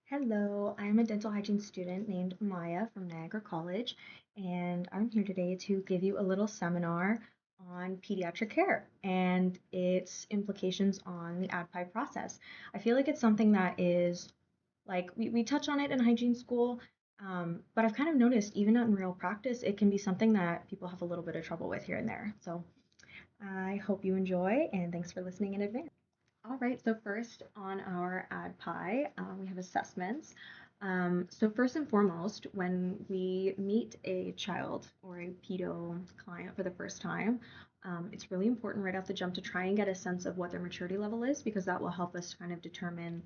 Hello, I'm a dental hygiene student named Maya from Niagara College, and I'm here today to give you a little seminar on pediatric care and its implications on the ADPIE process. I feel like it's something that is like we touch on it in hygiene school, but I've kind of noticed even in real practice, it can be something that people have a little bit of trouble with here and there. So I hope you enjoy, and thanks for listening in advance. All right, so first on our ADPIE, we have assessments. So first and foremost, when we meet a child or a pedo client for the first time, it's really important right off the jump to try and get a sense of what their maturity level is because that will help us kind of determine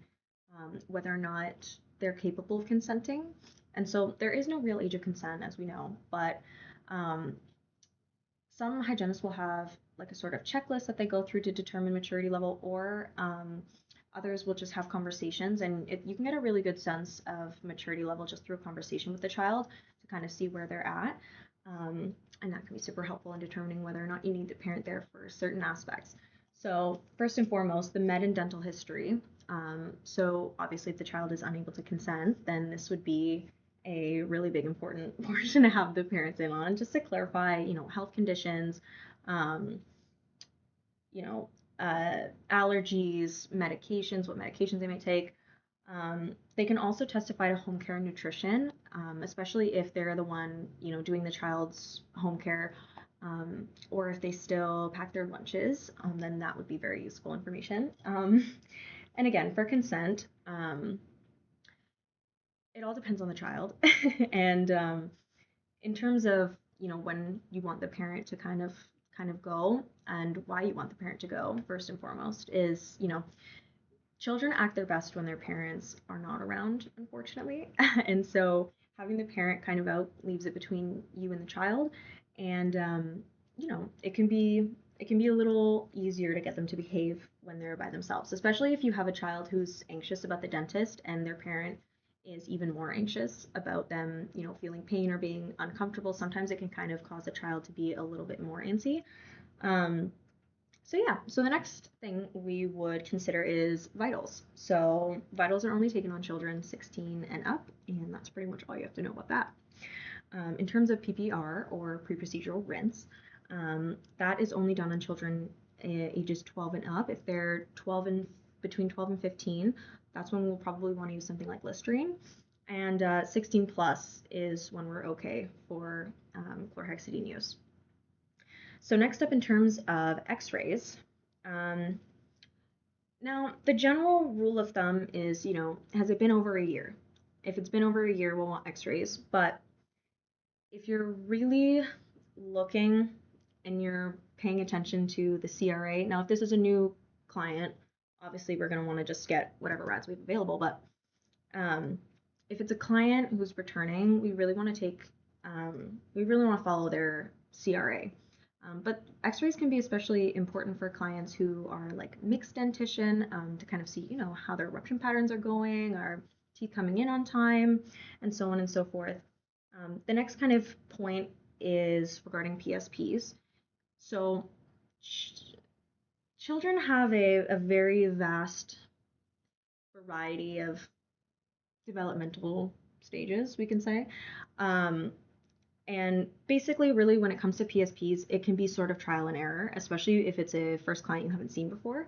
whether or not they're capable of consenting. And so there is no real age of consent, as we know, but um, some hygienists will have like a sort of checklist that they go through to determine maturity level, or others will just have conversations, and you can get a really good sense of maturity level just through a conversation with the child to kind of see where they're at. And that can be super helpful in determining whether or not you need the parent there for certain aspects. So, first and foremost, the med and dental history. So, obviously, if the child is unable to consent, then this would be a really big important portion to have the parents in on, just to clarify, health conditions, um, you know, allergies, medications, what medications they may take. They can also testify to home care and nutrition, especially if they're the one, doing the child's home care, or if they still pack their lunches, then that would be very useful information. And again, for consent, it all depends on the child. And in terms of when you want the parent to kind of go and why you want the parent to go, first and foremost is children act their best when their parents are not around, unfortunately. And so having the parent kind of out leaves it between you and the child, and it can be a little easier to get them to behave when they're by themselves, especially if you have a child who's anxious about the dentist and their parent is even more anxious about them, feeling pain or being uncomfortable. Sometimes it can kind of cause a child to be a little bit more antsy. Um, so the next thing we would consider is vitals. So vitals are only taken on children 16 and up, and that's pretty much all you have to know about that. In terms of PPR, or pre-procedural rinse, that is only done on children ages 12 and up. If they're between 12 and 15, that's when we'll probably want to use something like Listerine. And 16 plus is when we're okay for chlorhexidine use. So next up, in terms of x-rays, um, now the general rule of thumb is, has it been over a year? If it's been over a year, we'll want x-rays. But if you're really looking and you're paying attention to the CRA, now if this is a new client, obviously we're going to want to just get whatever rads we have available. But if it's a client who's returning, we really want to follow their CRA. But x-rays can be especially important for clients who are like mixed dentition, to kind of see, how their eruption patterns are going, are teeth coming in on time, and so on and so forth. The next kind of point is regarding PSPs. So children have a very vast variety of developmental stages, we can say. Um, And basically, really, when it comes to PSPs, it can be sort of trial and error, especially if it's a first client you haven't seen before.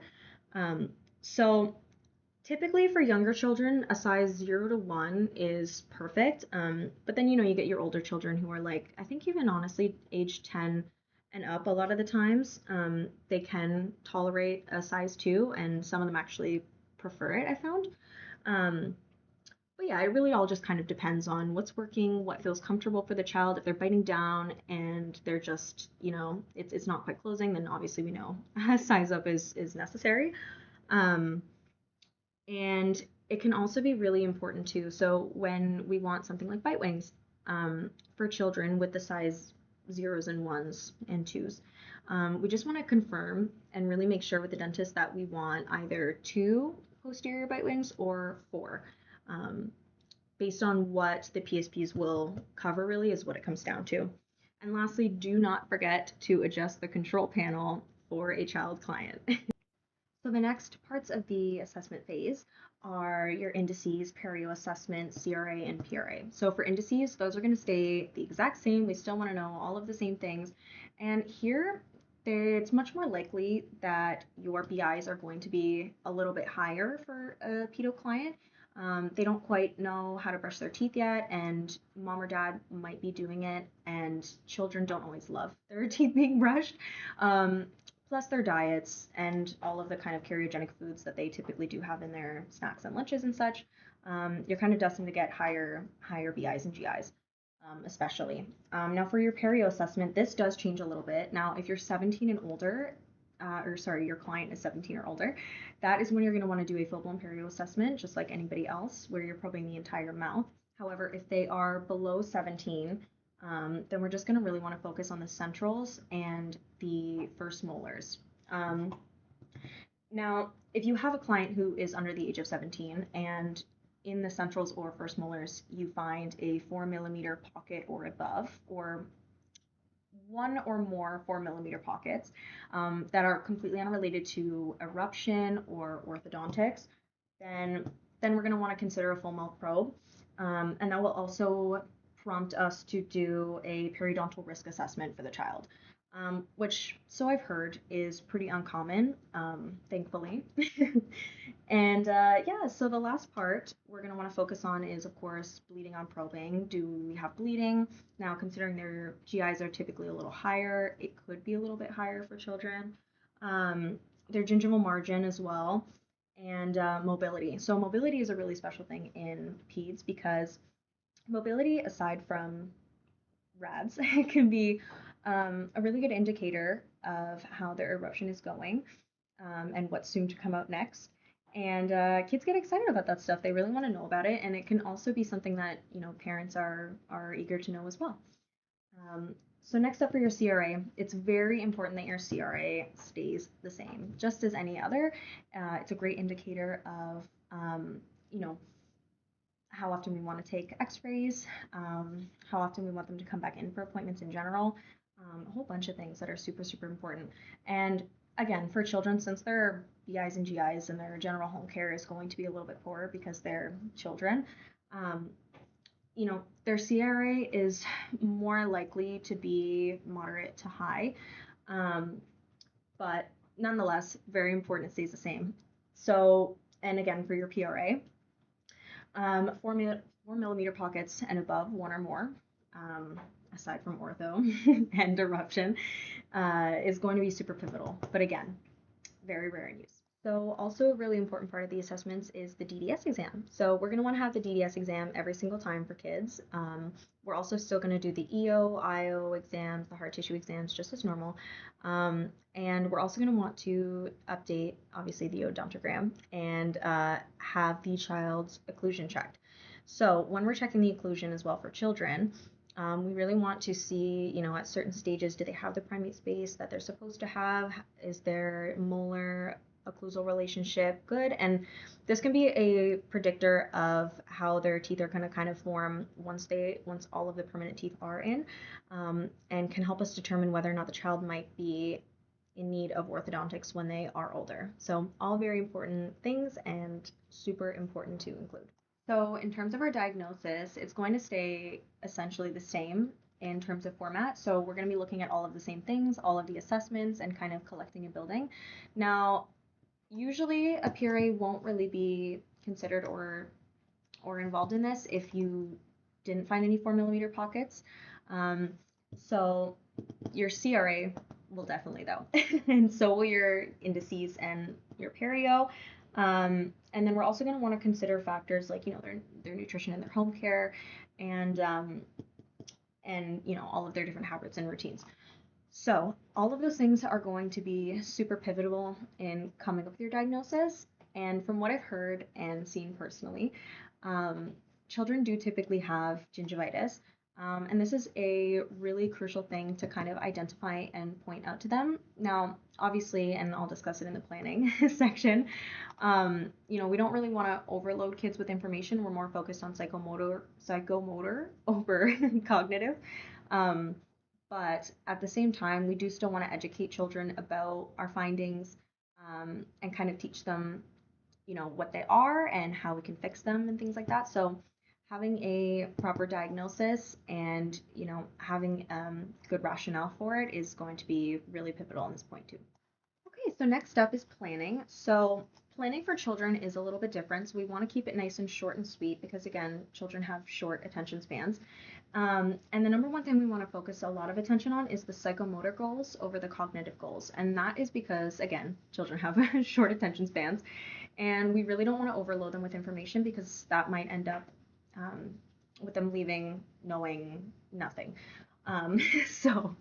So typically for younger children, a size 0 to 1 is perfect. But then, you get your older children who are like, I think even honestly, age 10 and up, a lot of the times, they can tolerate a size 2, and some of them actually prefer it, I found. Um, but yeah, it really all just kind of depends on what's working, what feels comfortable for the child. If they're biting down and they're just, it's not quite closing, then obviously we know a size up is necessary. Um, and it can also be really important too. So when we want something like bite wings, for children with the size zeros and ones and twos, we just want to confirm and really make sure with the dentist that we want either 2 posterior bite wings or 4. Um, Based on what the PSPs will cover, really, is what it comes down to. And lastly, do not forget to adjust the control panel for a child client. So the next parts of the assessment phase are your indices, perio assessment, CRA, and PRA. So for indices, those are going to stay the exact same. We still want to know all of the same things. And here, it's much more likely that your BIs are going to be a little bit higher for a pedo client. They don't quite know how to brush their teeth yet, and mom or dad might be doing it, and children don't always love their teeth being brushed. Um, Plus their diets and all of the kind of karyogenic foods that they typically do have in their snacks and lunches and such, you're kind of destined to get higher BIs and GIs, especially. Now for your perio assessment, this does change a little bit. Now if you're 17 and older, or sorry, your client is 17 or older, that is when you're going to want to do a full-blown perio assessment, just like anybody else, where you're probing the entire mouth. However, if they are below 17, then we're just going to really want to focus on the centrals and the first molars. Now, if you have a client who is under the age of 17 and in the centrals or first molars you find a 4 millimeter pocket or above, or one or more 4 millimeter pockets that are completely unrelated to eruption or orthodontics, then we're going to want to consider a full mouth probe. And that will also prompt us to do a periodontal risk assessment for the child, which, so I've heard, is pretty uncommon, thankfully. And yeah, so the last part we're going to want to focus on is, of course, bleeding on probing. Do we have bleeding? Now, considering their GIs are typically a little higher, it could be a little bit higher for children. Their gingival margin as well, and mobility. So mobility is a really special thing in peds because mobility, aside from RADs, can be a really good indicator of how their eruption is going, and what's soon to come out next. And kids get excited about that stuff. They really want to know about it, and it can also be something that parents are eager to know as well. So next up for your CRA, it's very important that your CRA stays the same, just as any other. It's a great indicator of you know how often we want to take x-rays, how often we want them to come back in for appointments in general, a whole bunch of things that are super, super important. And again, for children, since their BIs and GIs and their general home care is going to be a little bit poorer because they're children, um, their CRA is more likely to be moderate to high, um, but nonetheless, very important it stays the same. So, and again, for your PRA, 4 millimeter pockets and above, one or more, um, aside from ortho and eruption, is going to be super pivotal. But again, very rare in use. So also a really important part of the assessments is the DDS exam. So we're going to want to have the DDS exam every single time for kids. We're also still going to do the EO, IO exams, the hard tissue exams, just as normal. And we're also going to want to update, obviously, the odontogram and have the child's occlusion checked. So when we're checking the occlusion as well for children, we really want to see, at certain stages, do they have the primate space that they're supposed to have? Is their molar occlusal relationship good? And this can be a predictor of how their teeth are going to kind of form once all of the permanent teeth are in, and can help us determine whether or not the child might be in need of orthodontics when they are older. So all very important things and super important to include. So in terms of our diagnosis, it's going to stay essentially the same in terms of format. So we're going to be looking at all of the same things, all of the assessments, and kind of collecting and building. Now, usually a PRA won't really be considered or involved in this if you didn't find any 4 millimeter pockets. So your CRA will definitely though, and so will your indices and your perio. And then we're also going to want to consider factors like their nutrition and their home care, and all of their different habits and routines. So all of those things are going to be super pivotal in coming up with your diagnosis. And from what I've heard and seen personally, children do typically have gingivitis. And this is a really crucial thing to kind of identify and point out to them. Now, obviously, and I'll discuss it in the planning section, we don't really want to overload kids with information. We're more focused on psychomotor over cognitive. But at the same time, we do still want to educate children about our findings, and kind of teach them, what they are and how we can fix them and things like that. So having a proper diagnosis and, having good rationale for it is going to be really pivotal in this point too. Okay, so next up is planning. So planning for children is a little bit different. So we want to keep it nice and short and sweet because again, children have short attention spans. And the number one thing we want to focus a lot of attention on is the psychomotor goals over the cognitive goals. And that is because, again, children have short attention spans, and we really don't want to overload them with information because that might end up um, with them leaving knowing nothing. Um, so,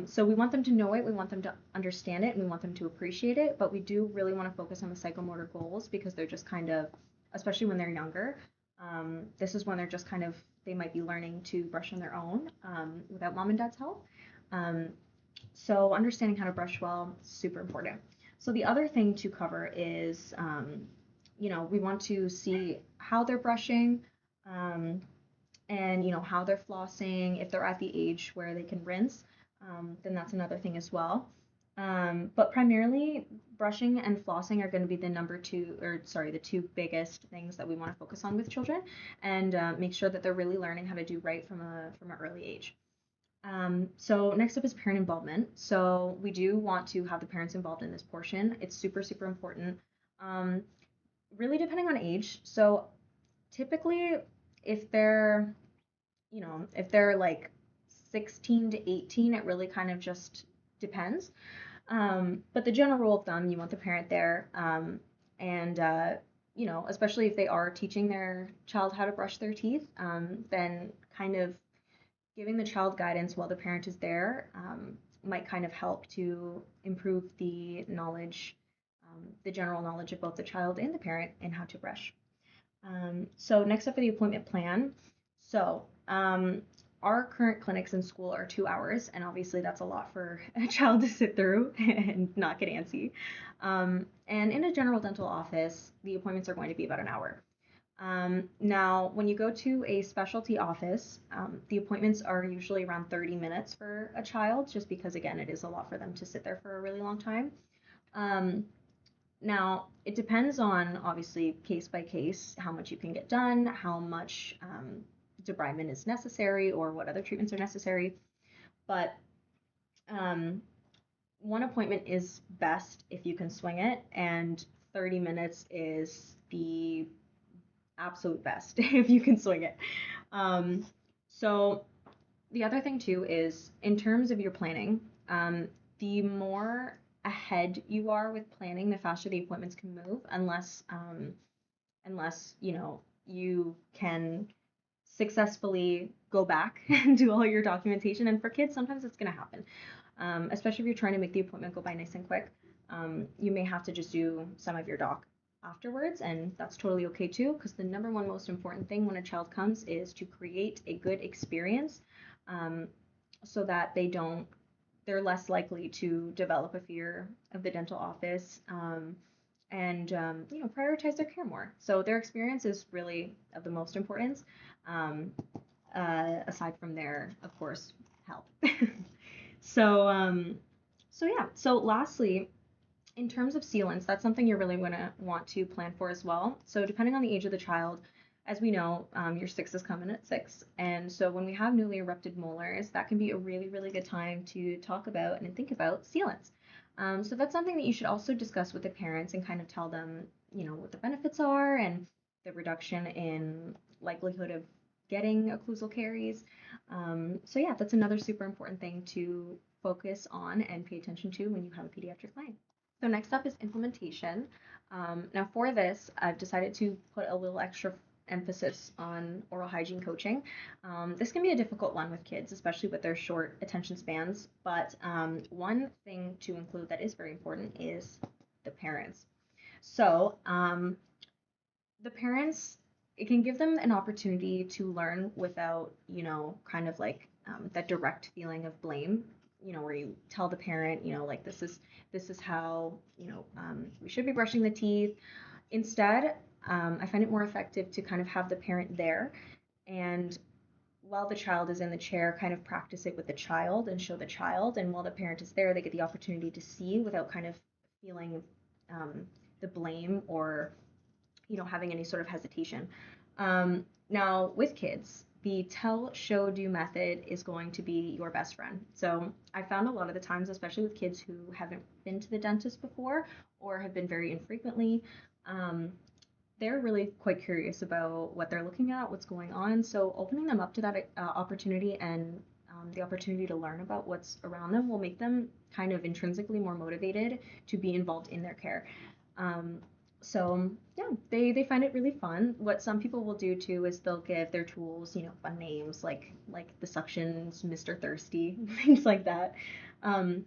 so we want them to know it, we want them to understand it, and we want them to appreciate it. But we do really want to focus on the psychomotor goals because they're just kind of, especially when they're younger, this is when they're just kind of they might be learning to brush on their own without mom and dad's help. Um, so understanding how to brush well is super important. So the other thing to cover is, we want to see how they're brushing, um, and how they're flossing. If they're at the age where they can rinse, then that's another thing as well. But primarily, brushing and flossing are going to be the number two, or sorry, the two biggest things that we want to focus on with children, and make sure that they're really learning how to do right from an early age. So next up is parent involvement. So we do want to have the parents involved in this portion. It's super, super important. Um, Really depending on age. So typically, if they're, if they're like 16 to 18, it really kind of just depends. But the general rule of thumb, you want the parent there. And, especially if they are teaching their child how to brush their teeth, then kind of giving the child guidance while the parent is there might kind of help to improve the knowledge, the general knowledge of both the child and the parent in how to brush. So next up for the appointment plan. So our current clinics in school are 2 hours, and obviously that's a lot for a child to sit through and not get antsy. And in a general dental office, the appointments are going to be about an hour. Now, when you go to a specialty office, the appointments are usually around 30 minutes for a child, just because, again, it is a lot for them to sit there for a really long time. Um, Now, it depends on obviously case by case how much you can get done, how much debridement is necessary, or what other treatments are necessary. But um, one appointment is best if you can swing it, and 30 minutes is the absolute best if you can swing it. Um, so the other thing too is in terms of your planning, the more ahead you are with planning, the faster the appointments can move, unless you can successfully go back and do all your documentation. And for kids, sometimes it's going to happen, especially if you're trying to make the appointment go by nice and quick. You may have to just do some of your doc afterwards, and that's totally okay too, because the number one most important thing when a child comes is to create a good experience, um, so that they're less likely to develop a fear of the dental office, and prioritize their care more. So their experience is really of the most importance, um, aside from their, of course, health. So yeah. So lastly, in terms of sealants, that's something you're really going to want to plan for as well. So depending on the age of the child, as we know, your six is coming at 6. And so when we have newly erupted molars, that can be a really, really good time to talk about and think about sealants. So that's something that you should also discuss with the parents and kind of tell them, what the benefits are and the reduction in likelihood of getting occlusal caries. So yeah, that's another super important thing to focus on and pay attention to when you have a pediatric client. So next up is implementation. Now for this, I've decided to put a little extra emphasis on oral hygiene coaching. This can be a difficult one with kids, especially with their short attention spans, but one thing to include that is very important is the parents. So the parents, it can give them an opportunity to learn without, kind of like that direct feeling of blame, where you tell the parent, like this is how, we should be brushing the teeth. Instead, I find it more effective to kind of have the parent there, and while the child is in the chair, kind of practice it with the child and show the child. And while the parent is there, they get the opportunity to see without kind of feeling the blame or having any sort of hesitation. Now, with kids, the tell, show, do method is going to be your best friend. So I found a lot of the times, especially with kids who haven't been to the dentist before or have been very infrequently, um, they're really quite curious about what they're looking at, what's going on. So opening them up to that opportunity and the opportunity to learn about what's around them will make them kind of intrinsically more motivated to be involved in their care. Um, so yeah, they find it really fun. What some people will do too is they'll give their tools, fun names like the suctions, Mr. Thirsty, things like that. Um,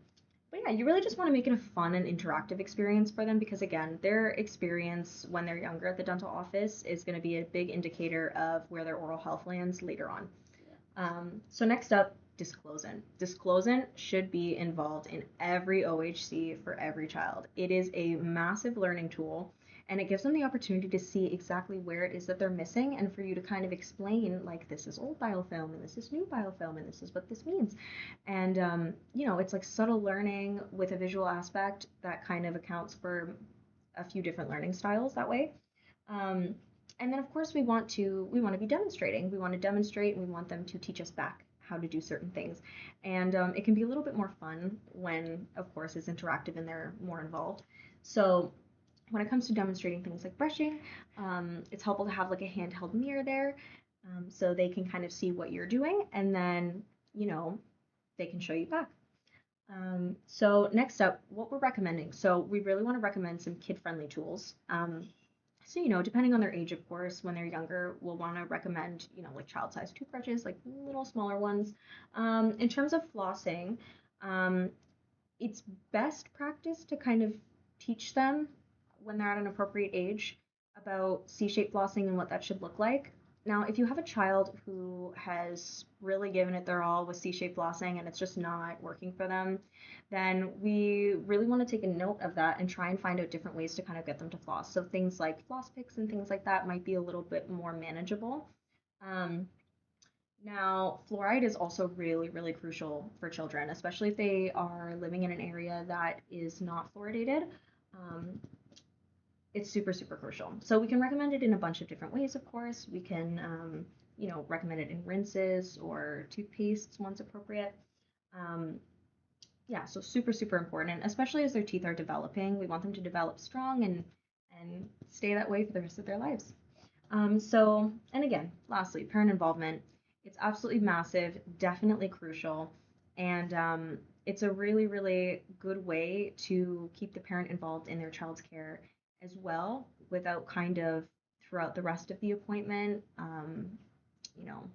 but yeah, you really just want to make it a fun and interactive experience for them because again, their experience when they're younger at the dental office is going to be a big indicator of where their oral health lands later on. So next up, disclosant. Disclosant should be involved in every OHC for every child. It is a massive learning tool and it gives them the opportunity to see exactly where it is that they're missing and for you to kind of explain like this is old biofilm and this is new biofilm and this is what this means. And it's like subtle learning with a visual aspect that kind of accounts for a few different learning styles that way. Um, and then of course we want to be demonstrating. We want to demonstrate and we want them to teach us back how to do certain things. And it can be a little bit more fun when of course it's interactive and they're more involved. So when it comes to demonstrating things like brushing, it's helpful to have like a handheld mirror there so they can kind of see what you're doing and then, you know, they can show you back. So next up, what we're recommending. So we really want to recommend some kid-friendly tools. So, depending on their age, of course, when they're younger, we'll want to recommend, like child-sized toothbrushes, like little smaller ones. In terms of flossing, um, it's best practice to kind of teach them when they're at an appropriate age about C-shaped flossing and what that should look like. Now, if you have a child who has really given it their all with C-shaped flossing and it's just not working for them, then we really want to take a note of that and try and find out different ways to kind of get them to floss. So things like floss picks and things like that might be a little bit more manageable. Um, Now, fluoride is also really, really crucial for children, especially if they are living in an area that is not fluoridated. Um, it's super, super crucial. So we can recommend it in a bunch of different ways, of course. We can, recommend it in rinses or toothpastes once appropriate. Um, yeah, so super, super important, especially as their teeth are developing. We want them to develop strong and stay that way for the rest of their lives. And again, lastly, parent involvement. It's absolutely massive, definitely crucial, and it's a really, really good way to keep the parent involved in their child's care as well, without kind of throughout the rest of the appointment, you know,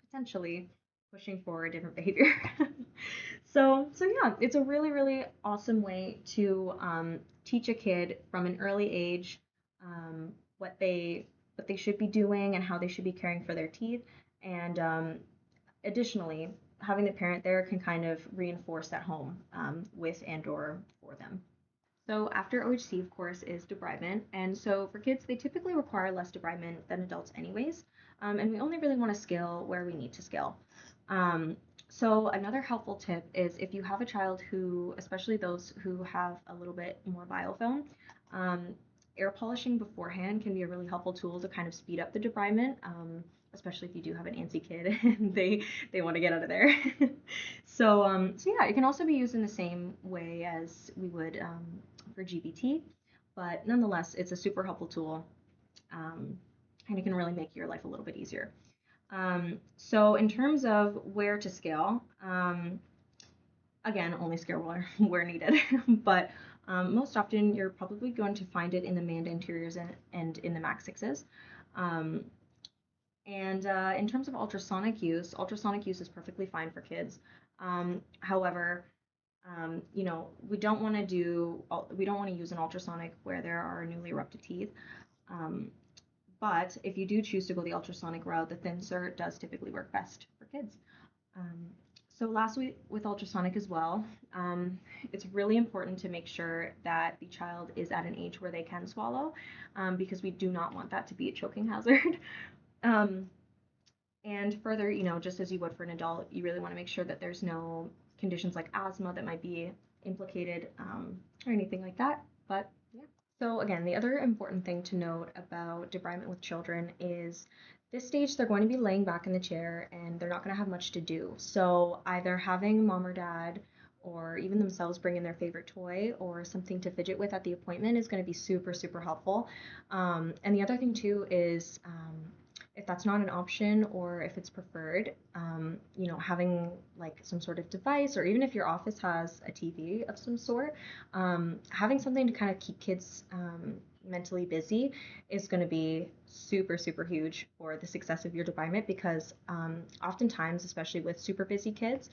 potentially pushing for a different behavior. So yeah, it's a really, really awesome way to teach a kid from an early age um, what they what they should be doing and how they should be caring for their teeth. And additionally, having the parent there can kind of reinforce that home with and or for them. So after OHC, of course, is debridement. And so for kids, they typically require less debridement than adults anyways. And we only really want to scale where we need to scale. Um, so another helpful tip is if you have a child who, especially those who have a little bit more biofilm, um, air polishing beforehand can be a really helpful tool to kind of speed up the debridement, especially if you do have an antsy kid and they want to get out of there. So yeah, it can also be used in the same way as we would for GBT, but nonetheless, it's a super helpful tool, um, and it can really make your life a little bit easier. So in terms of where to scale, again, only scale where needed, but most often you're probably going to find it in the mand anteriors and in the max sixes. Um, and in terms of ultrasonic use is perfectly fine for kids. However, we don't want to use an ultrasonic where there are newly erupted teeth. Um, but if you do choose to go the ultrasonic route, the thin cert does typically work best for kids. Um, so lastly, with ultrasonic as well, it's really important to make sure that the child is at an age where they can swallow, because we do not want that to be a choking hazard. Um, and further, just as you would for an adult, you really want to make sure that there's no conditions like asthma that might be implicated or anything like that. But yeah. So again, the other important thing to note about debridement with children is this stage they're going to be laying back in the chair and they're not going to have much to do. So either having mom or dad or even themselves bring in their favorite toy or something to fidget with at the appointment is going to be super, super helpful. And the other thing too is if that's not an option or if it's preferred, having like some sort of device, or even if your office has a TV of some sort, having something to kind of keep kids mentally busy is going to be super, super huge for the success of your debridement because oftentimes, especially with super busy kids,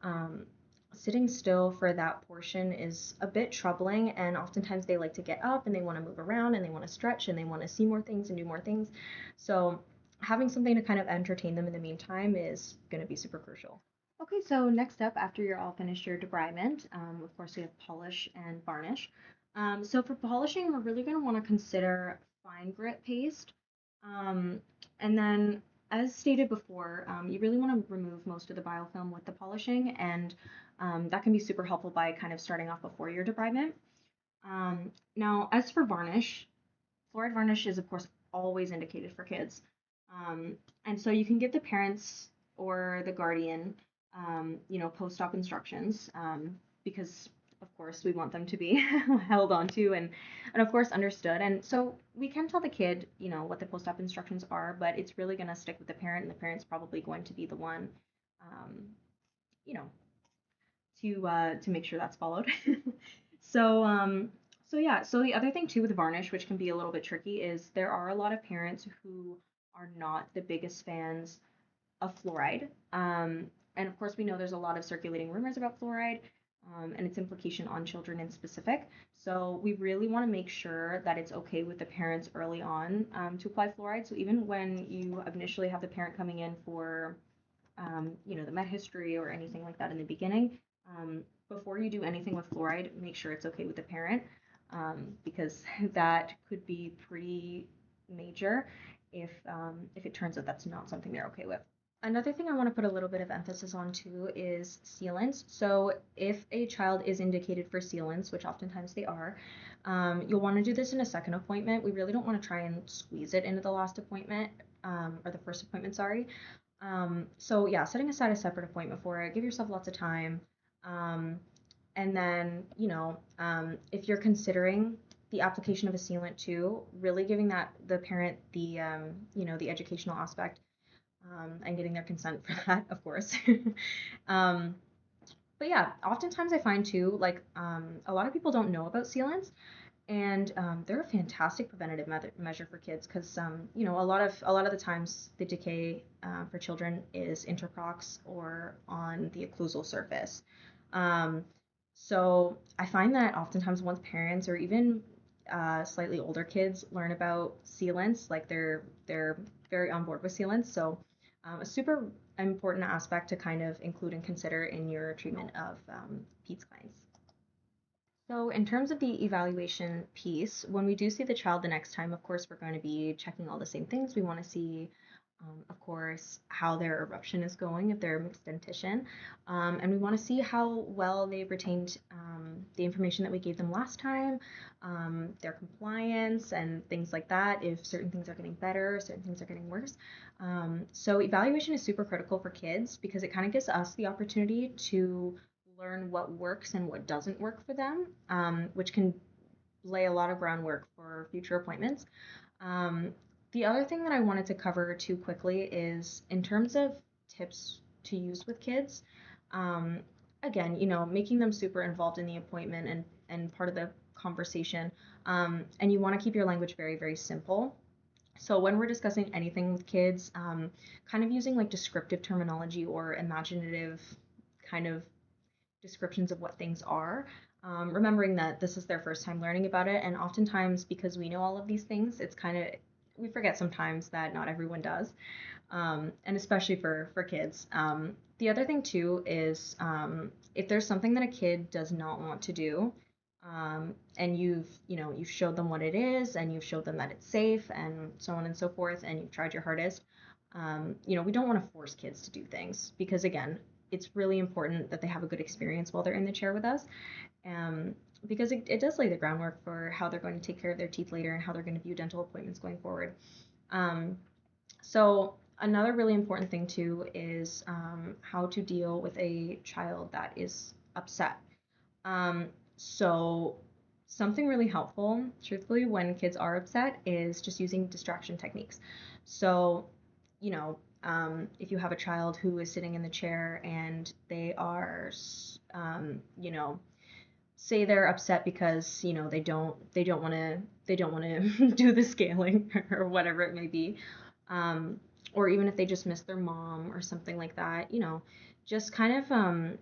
um, sitting still for that portion is a bit troubling, and oftentimes they like to get up and they want to move around and they want to stretch and they want to see more things and do more things. So having something to kind of entertain them in the meantime is going to be super crucial. Okay, so next up, after you're all finished your debridement, of course we have polish and varnish. So for polishing, we're really going to want to consider fine grit paste. Um, and then, as stated before, you really want to remove most of the biofilm with the polishing, and that can be super helpful by kind of starting off before your debridement. Now, as for varnish, fluoride varnish is, of course, always indicated for kids. Um, and so you can give the parents or the guardian, post-op instructions because, of course, we want them to be held onto and, of course, understood. And so we can tell the kid, what the post-op instructions are, but it's really going to stick with the parent, and the parent's probably going to be the one, um, you know, to make sure that's followed. So yeah. So the other thing too with varnish, which can be a little bit tricky, is there are a lot of parents who are not the biggest fans of fluoride. And of course, we know there's a lot of circulating rumors about fluoride and its implication on children in specific. So we really want to make sure that it's okay with the parents early on to apply fluoride. So even when you initially have the parent coming in for the med history or anything like that in the beginning. Before you do anything with fluoride, make sure it's okay with the parent because that could be pretty major if it turns out that's not something they're okay with. Another thing I want to put a little bit of emphasis on too is sealants. So if a child is indicated for sealants, which oftentimes they are, you'll want to do this in a second appointment. We really don't want to try and squeeze it into the last appointment or the first appointment, sorry. So yeah, setting aside a separate appointment for it, give yourself lots of time. Um, and then, if you're considering the application of a sealant too, really giving that the parent the educational aspect and getting their consent for that, of course. um, but yeah, oftentimes I find too, like a lot of people don't know about sealants, and they're a fantastic preventative measure for kids because a lot of the times the decay for children is interprox or on the occlusal surface. Um, so I find that oftentimes once parents or even slightly older kids learn about sealants, like they're very on board with sealants. So a super important aspect to kind of include and consider in your treatment of PEDS clients. So in terms of the evaluation piece, when we do see the child the next time, of course, we're going to be checking all the same things. We want to see, of course, how their eruption is going if they're a mixed dentition. And we want to see how well they've retained the information that we gave them last time, their compliance and things like that, if certain things are getting better, certain things are getting worse. So evaluation is super critical for kids because it kind of gives us the opportunity to learn what works and what doesn't work for them, which can lay a lot of groundwork for future appointments. Um, the other thing that I wanted to cover too quickly is in terms of tips to use with kids. Um, Again, making them super involved in the appointment and part of the conversation. And you want to keep your language very, very simple. So when we're discussing anything with kids, kind of using like descriptive terminology or imaginative kind of descriptions of what things are, remembering that this is their first time learning about it. And oftentimes, because we know all of these things, it's kind of, we forget sometimes that not everyone does, and especially for kids. The other thing too is if there's something that a kid does not want to do, and you've showed them what it is, and you've showed them that it's safe, and so on and so forth, and you've tried your hardest. We don't want to force kids to do things because again, it's really important that they have a good experience while they're in the chair with us. Um, because it does lay the groundwork for how they're going to take care of their teeth later and how they're going to view dental appointments going forward. Um, so another really important thing too is how to deal with a child that is upset. Um, so something really helpful, truthfully, when kids are upset is just using distraction techniques. So, if you have a child who is sitting in the chair and they are, say they're upset because they don't want to do the scaling or whatever it may be, um, or even if they just miss their mom or something like that, just kind of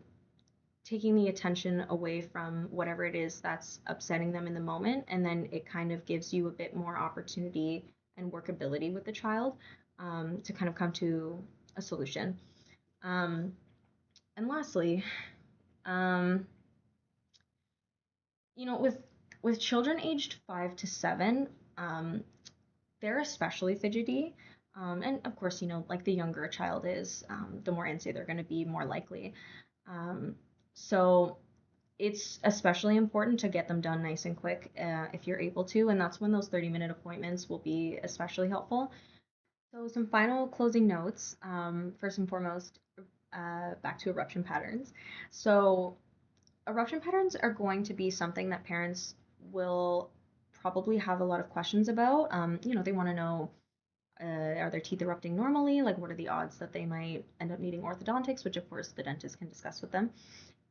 taking the attention away from whatever it is that's upsetting them in the moment, and then it kind of gives you a bit more opportunity and workability with the child, to kind of come to a solution. Um, and lastly, um, with children aged 5 to 7, um, they're especially fidgety. And of course, like the younger a child is, the more antsy they're going to be, more likely. Um, so it's especially important to get them done nice and quick, if you're able to, and that's when those 30-minute appointments will be especially helpful. So, some final closing notes. First and foremost, back to eruption patterns. So, eruption patterns are going to be something that parents will probably have a lot of questions about. They want to know, are their teeth erupting normally? Like, what are the odds that they might end up needing orthodontics, which of course the dentist can discuss with them,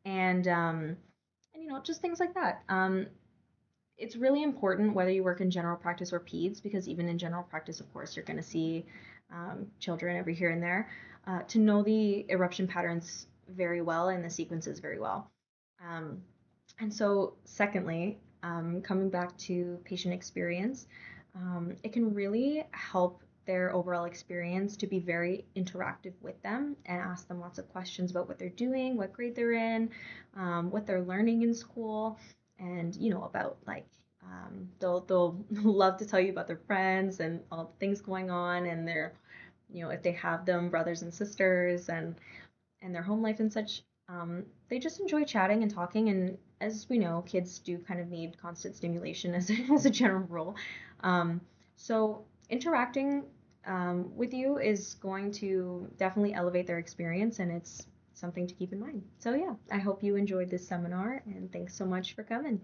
and just things like that. It's really important whether you work in general practice or peds, because even in general practice, of course, you're going to see children every here and there, to know the eruption patterns very well and the sequences very well. Um, and so, secondly, coming back to patient experience, it can really help their overall experience to be very interactive with them and ask them lots of questions about what they're doing, what grade they're in, what they're learning in school, and about like, they'll love to tell you about their friends and all the things going on, and their, if they have them, brothers and sisters, and their home life and such. They just enjoy chatting and talking, and as we know, kids do kind of need constant stimulation as a general rule. Um, so interacting, with you is going to definitely elevate their experience, and it's something to keep in mind. So yeah, I hope you enjoyed this seminar, and thanks so much for coming.